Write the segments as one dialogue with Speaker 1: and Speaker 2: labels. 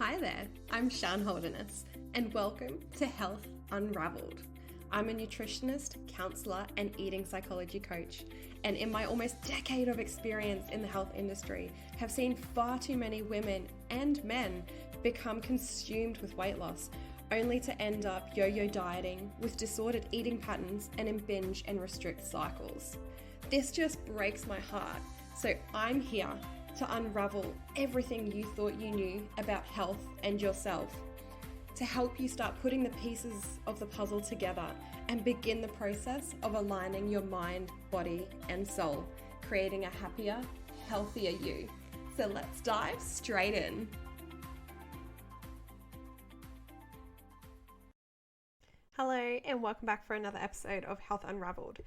Speaker 1: Hi there, I'm Sian Holderness, and welcome to Health Unravelled. I'm a nutritionist, counsellor, and eating psychology coach, and in my almost decade of experience in the health industry, have seen far too many women and men become consumed with weight loss, only to end up yo-yo dieting with disordered eating patterns and impinge and restrict cycles. This just breaks my heart, so I'm here to unravel everything you thought you knew about health and yourself, to help you start putting the pieces of the puzzle together and begin the process of aligning your mind, body, and soul, creating a happier, healthier you. So let's dive straight in. Hello, and welcome back for another episode of Health Unravelled.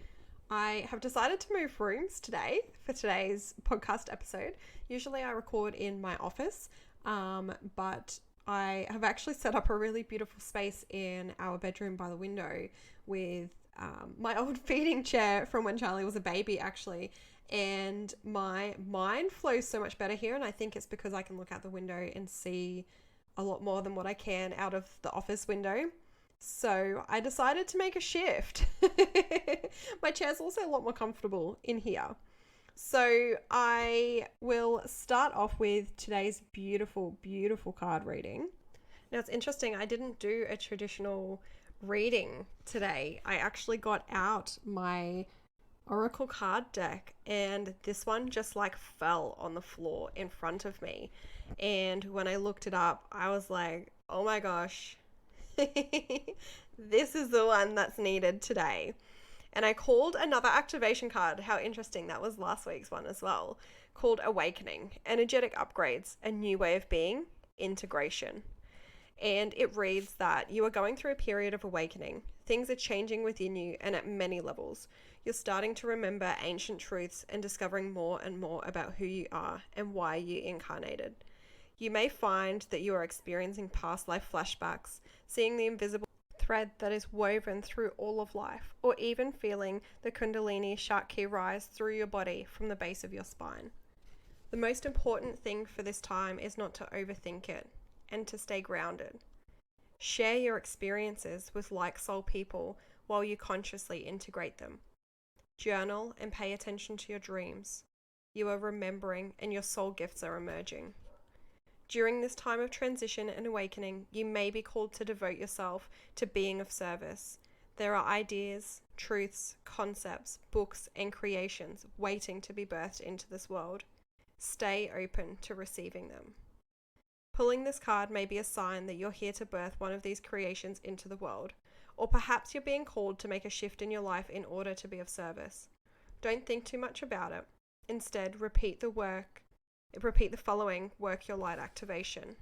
Speaker 1: I have decided to move rooms today for today's podcast episode. Usually I record in my office, but I have actually set up a really beautiful space in our bedroom by the window with my old feeding chair from when Charlie was a baby, actually. And my mind flows so much better here, and I think it's because I can look out the window and see a lot more than what I can out of the office window. So I decided to make a shift. My chair's also a lot more comfortable in here. So I will start off with today's beautiful, beautiful card reading. Now it's interesting, I didn't do a traditional reading today. I actually got out my Oracle card deck, and this one just like fell on the floor in front of me. And when I looked it up, I was like, oh my gosh. This is the one that's needed today. And I called another activation card, how interesting, that was last week's one as well, called Awakening, Energetic Upgrades, A New Way of Being, Integration. And it reads that you are going through a period of awakening. Things are changing within you and at many levels. You're starting to remember ancient truths and discovering more and more about who you are and why you incarnated. You may find that you are experiencing past life flashbacks, seeing the invisible thread that is woven through all of life, or even feeling the Kundalini Shakti rise through your body from the base of your spine. The most important thing for this time is not to overthink it and to stay grounded. Share your experiences with like-soul people while you consciously integrate them. Journal and pay attention to your dreams. You are remembering, and your soul gifts are emerging. During this time of transition and awakening, you may be called to devote yourself to being of service. There are ideas, truths, concepts, books, and creations waiting to be birthed into this world. Stay open to receiving them. Pulling this card may be a sign that you're here to birth one of these creations into the world, or perhaps you're being called to make a shift in your life in order to be of service. Don't think too much about it. Instead, repeat the following work your light activation.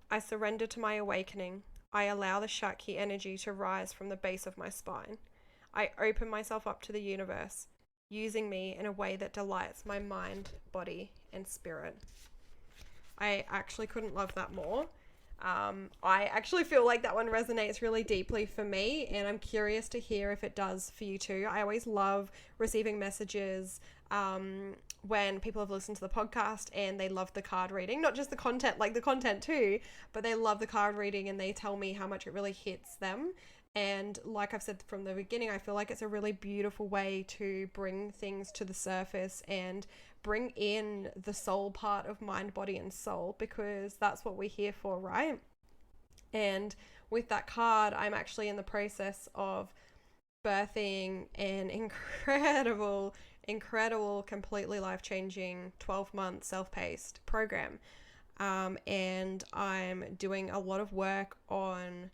Speaker 1: I surrender to my awakening. I allow the Shakti energy to rise from the base of my spine. I open myself up to the universe, using me in a way that delights my mind, body, and spirit. I actually couldn't love that more. I actually feel like that one resonates really deeply for me, and I'm curious to hear if it does for you too. I always love receiving messages when people have listened to the podcast and they love the card reading, not just the content, like the content too, but they love the card reading and they tell me how much it really hits them. And like I've said from the beginning, I feel like it's a really beautiful way to bring things to the surface and bring in the soul part of mind, body, and soul, because that's what we're here for, right? And with that card, I'm actually in the process of birthing an incredible, completely life-changing 12-month self-paced program. And I'm doing a lot of work on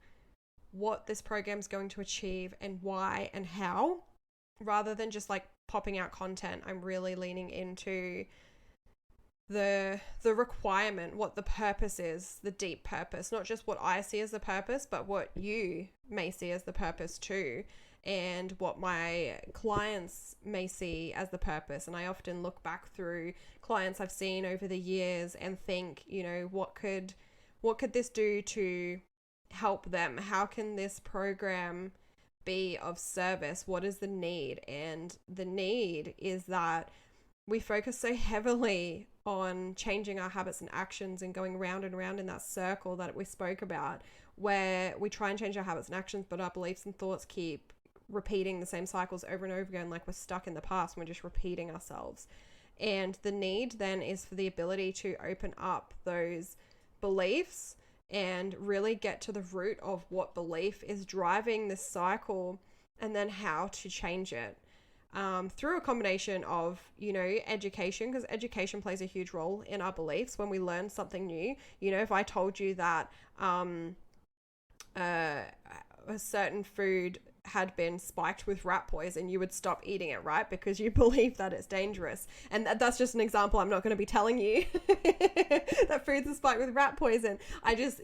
Speaker 1: what this program is going to achieve and why and how, rather than just like popping out content. I'm really leaning into the requirement, what the purpose is, the deep purpose, not just what I see as the purpose, but what you may see as the purpose too, and what my clients may see as the purpose. And I often look back through clients I've seen over the years and think, you know, what could this do to help them? How can this program be of service? What is the need? And the need is that we focus so heavily on changing our habits and actions and going round and round in that circle that we spoke about, where we try and change our habits and actions, but our beliefs and thoughts keep repeating the same cycles over and over again, like we're stuck in the past and we're just repeating ourselves. And the need then is for the ability to open up those beliefs and really get to the root of what belief is driving this cycle, and then how to change it. Through a combination of, education, because education plays a huge role in our beliefs when we learn something new. If I told you that a certain food had been spiked with rat poison, you would stop eating it, right? Because you believe that it's dangerous. And that's just an example. I'm not going to be telling you that foods are spiked with rat poison. I just,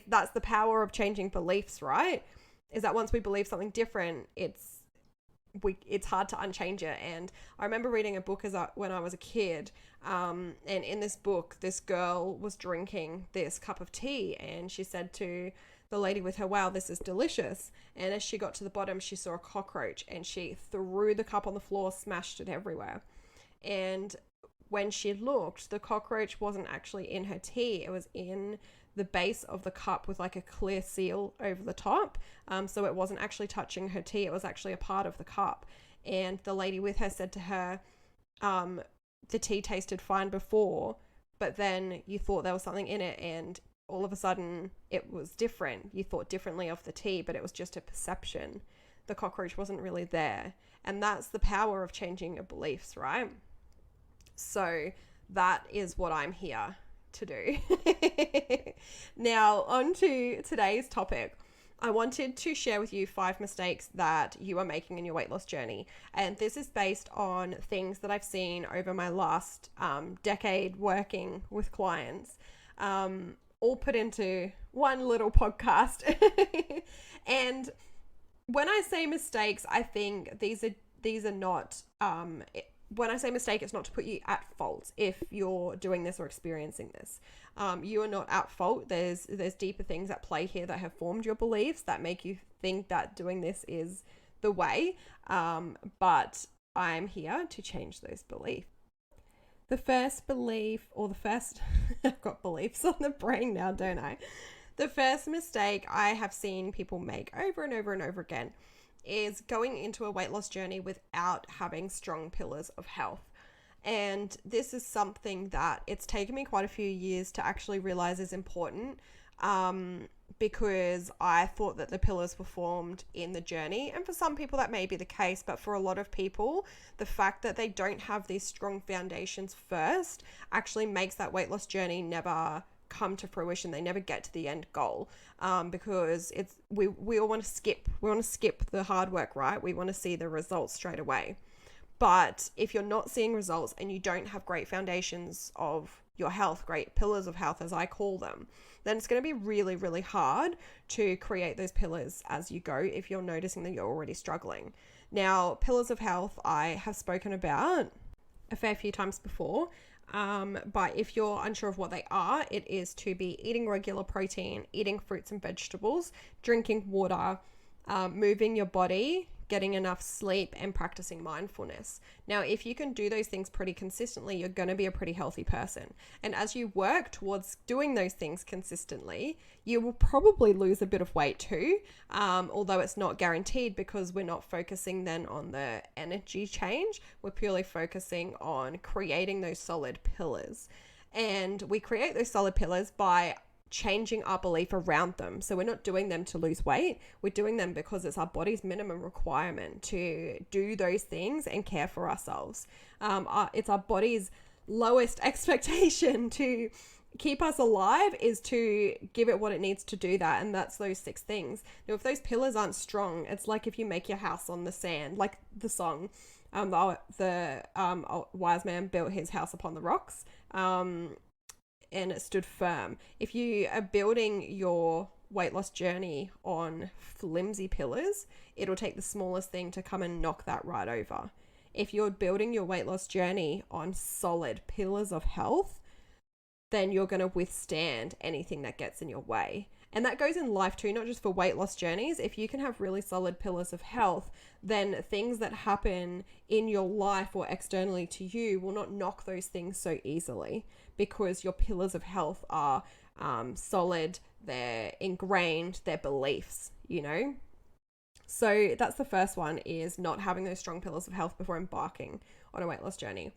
Speaker 1: that's the power of changing beliefs, right? Is that once we believe something different, it's hard to unchange it. And I remember reading a book when I was a kid, and in this book, this girl was drinking this cup of tea, and she said to the lady with her, "Wow, this is delicious." And as she got to the bottom, she saw a cockroach, and she threw the cup on the floor, smashed it everywhere. And when she looked, the cockroach wasn't actually in her tea. It was in the base of the cup with like a clear seal over the top. So it wasn't actually touching her tea. It was actually a part of the cup. And the lady with her said to her, the tea tasted fine before, but then you thought there was something in it, and all of a sudden it was different. You thought differently of the tea, but it was just a perception. The cockroach wasn't really there. And that's the power of changing your beliefs, right? So that is what I'm here to do. Now, on to today's topic. I wanted to share with you 5 mistakes that you are making in your weight loss journey. And this is based on things that I've seen over my last decade working with clients, all put into one little podcast. And when I say mistakes, I think these are not, when I say mistake, it's not to put you at fault if you're doing this or experiencing this. You are not at fault. There's deeper things at play here that have formed your beliefs that make you think that doing this is the way. But I'm here to change those beliefs. The first belief, or the first, I've got beliefs on the brain now, don't I? The first mistake I have seen people make over and over and over again is going into a weight loss journey without having strong pillars of health. And this is something that it's taken me quite a few years to actually realize is important, because I thought that the pillars were formed in the journey. And for some people that may be the case, but for a lot of people, the fact that they don't have these strong foundations first actually makes that weight loss journey never come to fruition. They never get to the end goal, because we all want to skip the hard work, right? We want to see the results straight away. But if you're not seeing results and you don't have great foundations of your health, great pillars of health, as I call them, then it's going to be really, really hard to create those pillars as you go if you're noticing that you're already struggling. Now, pillars of health I have spoken about a fair few times before. But if you're unsure of what they are, it is to be eating regular protein, eating fruits and vegetables, drinking water, moving your body, getting enough sleep, and practicing mindfulness. Now, if you can do those things pretty consistently, you're going to be a pretty healthy person. And as you work towards doing those things consistently, you will probably lose a bit of weight too, although it's not guaranteed, because we're not focusing then on the energy change. We're purely focusing on creating those solid pillars. And we create those solid pillars by changing our belief around them. So we're not doing them to lose weight. We're doing them because it's our body's minimum requirement to do those things and care for ourselves. It's our body's lowest expectation to keep us alive, is to give it what it needs to do that. And that's those 6 things. Now, if those pillars aren't strong, it's like if you make your house on the sand, like the song, the wise man built his house upon the rocks. And it stood firm. If you are building your weight loss journey on flimsy pillars, it'll take the smallest thing to come and knock that right over. If you're building your weight loss journey on solid pillars of health, then you're going to withstand anything that gets in your way. And that goes in life too, not just for weight loss journeys. If you can have really solid pillars of health, then things that happen in your life or externally to you will not knock those things so easily, because your pillars of health are solid, they're ingrained, they're beliefs, you know? So that's the first one, is not having those strong pillars of health before embarking on a weight loss journey.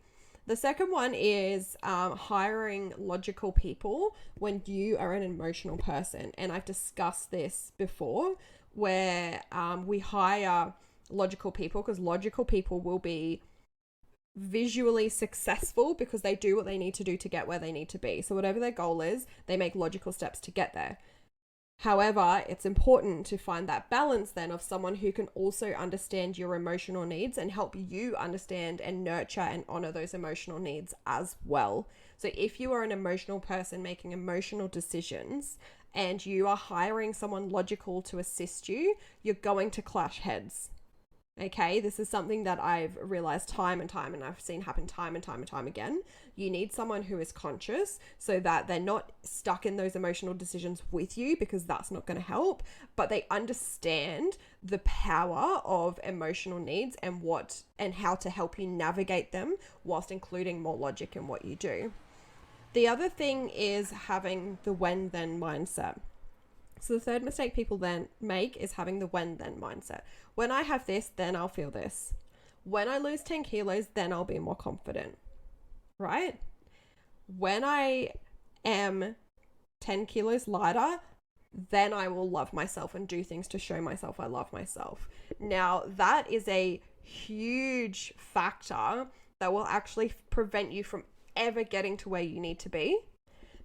Speaker 1: The second one is hiring logical people when you are an emotional person. And I've discussed this before, where we hire logical people because logical people will be visually successful because they do what they need to do to get where they need to be. So whatever their goal is, they make logical steps to get there. However, it's important to find that balance then of someone who can also understand your emotional needs and help you understand and nurture and honor those emotional needs as well. So if you are an emotional person making emotional decisions and you are hiring someone logical to assist you, you're going to clash heads. Okay, this is something that I've realized time and time, and I've seen happen time and time and time again. You need someone who is conscious so that they're not stuck in those emotional decisions with you, because that's not going to help, but they understand the power of emotional needs and how to help you navigate them whilst including more logic in what you do. The other thing is having the when then mindset. So the third mistake people then make is having the when then mindset. When I have this, then I'll feel this. When I lose 10 kilos, then I'll be more confident, right? When I am 10 kilos lighter, then I will love myself and do things to show myself I love myself. Now, that is a huge factor that will actually prevent you from ever getting to where you need to be.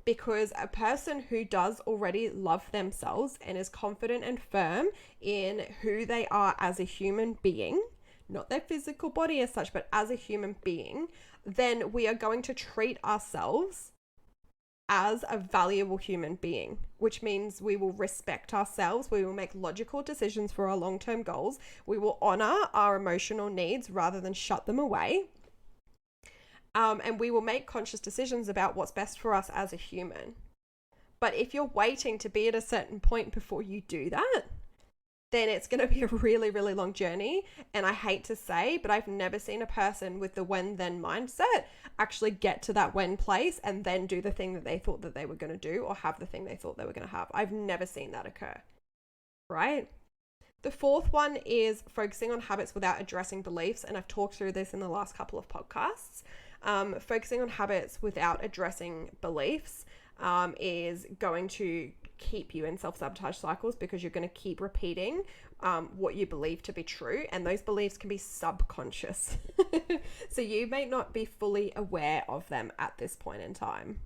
Speaker 1: Because a person who does already love themselves and is confident and firm in who they are as a human being, not their physical body as such, but as a human being, then we are going to treat ourselves as a valuable human being, which means we will respect ourselves. We will make logical decisions for our long-term goals. We will honor our emotional needs rather than shut them away. And we will make conscious decisions about what's best for us as a human. But if you're waiting to be at a certain point before you do that, then it's going to be a really, really long journey. And I hate to say, but I've never seen a person with the when then mindset actually get to that when place and then do the thing that they thought that they were going to do, or have the thing they thought they were going to have. I've never seen that occur, right? The fourth one is focusing on habits without addressing beliefs. And I've talked through this in the last couple of podcasts. Focusing on habits without addressing beliefs is going to keep you in self-sabotage cycles, because you're going to keep repeating what you believe to be true, and those beliefs can be subconscious. So you may not be fully aware of them at this point in time.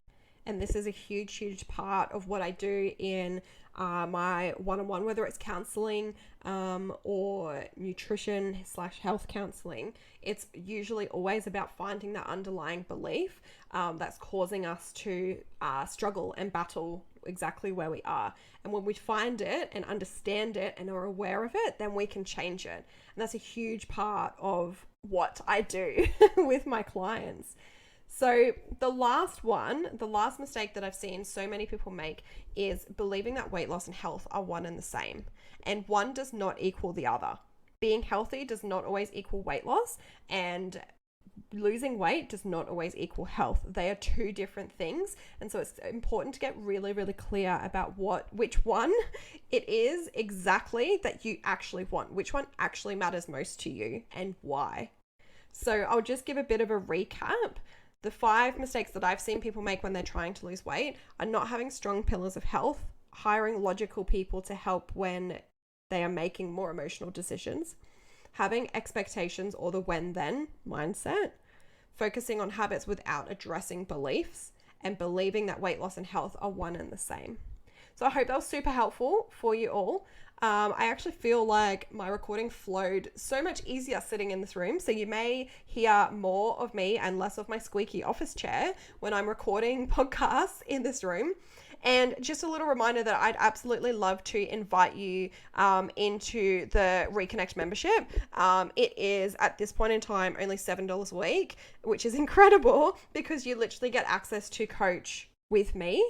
Speaker 1: And this is a huge, huge part of what I do in my one-on-one, whether it's counseling or nutrition / health counseling. It's usually always about finding that underlying belief that's causing us to struggle and battle exactly where we are. And when we find it and understand it and are aware of it, then we can change it. And that's a huge part of what I do with my clients. So the last mistake that I've seen so many people make is believing that weight loss and health are one and the same. And one does not equal the other. Being healthy does not always equal weight loss, and losing weight does not always equal health. They are two different things. And so it's important to get really, really clear about which one it is exactly that you actually want, which one actually matters most to you and why. So I'll just give a bit of a recap. The 5 mistakes that I've seen people make when they're trying to lose weight are not having strong pillars of health, hiring logical people to help when they are making more emotional decisions, having expectations or the when then mindset, focusing on habits without addressing beliefs, and believing that weight loss and health are one and the same. So I hope that was super helpful for you all. I actually feel like my recording flowed so much easier sitting in this room. So you may hear more of me and less of my squeaky office chair when I'm recording podcasts in this room. And just a little reminder that I'd absolutely love to invite you into the Reconnect membership. It is at this point in time only $7 a week, which is incredible because you literally get access to coach with me.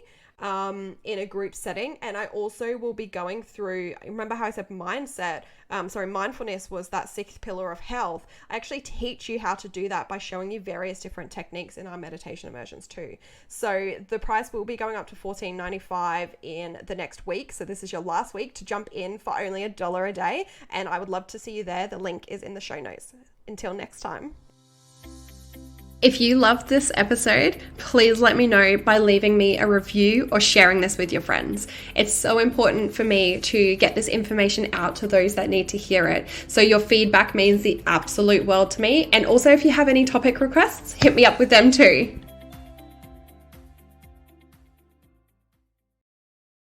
Speaker 1: in a group setting. And I also will be going through, remember how I said mindfulness was that sixth pillar of health. I actually teach you how to do that by showing you various different techniques in our meditation immersions too. So the price will be going up to $14.95 in the next week. So this is your last week to jump in for only $1 a day. And I would love to see you there. The link is in the show notes. Until next time. If you loved this episode, please let me know by leaving me a review or sharing this with your friends. It's so important for me to get this information out to those that need to hear it. So your feedback means the absolute world to me. And also, if you have any topic requests, hit me up with them too.